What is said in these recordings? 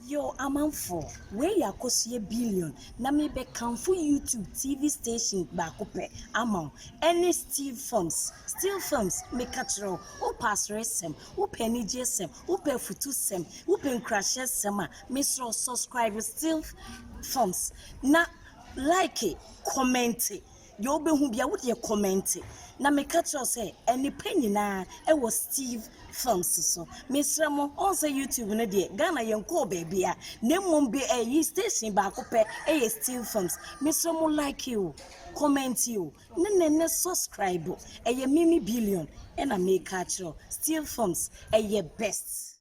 Yo, I'm for where ya kosie billion. Na me be for YouTube TV station bakope amount. Any still films make catro. O pass resem, o penny jesem, o pe futu sem, o pen crashes sema. Misro subscribe still films. Na like it, comment it. You be who be a would you comment it. Na me catch us say any penny na it was Steve films so. Miss Ramo on say YouTube na de Ghana yenko baby a name be a station back up a Steve films. Miss Ramo like you, comment you, ne subscribe a mimi billion and I make catch you Steve films a ye best.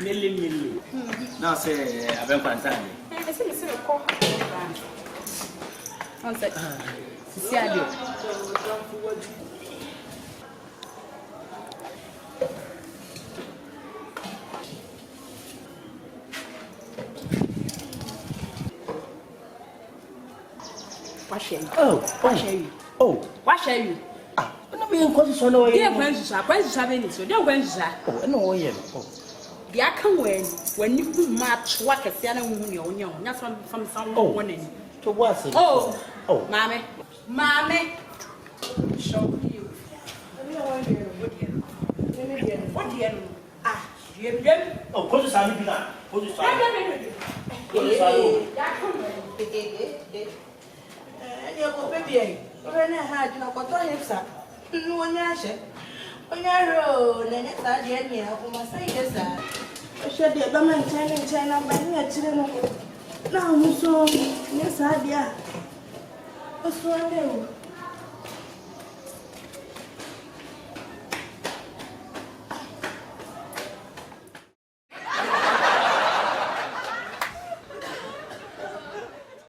Milli. Now say I been fantastic. I see me call. One sec. See you. Wash you. Wash you. Ah, no be in question no way. Dear Gwenza, any so. Dear Gwenza. Oh, no way. Oh. The I can when you do match what a Sienna Union, that's from someone winning. To what? Oh, Mammy. Show you. What do you ah, you oh, put this on me now. Put this on me. Put this on me. You go baby. When I had no cotton, sir. No one yasha. On your road, and it's a genius for my say, sir. I should be a woman turning China by me children. Now, so, yes, I dear. What's wrong?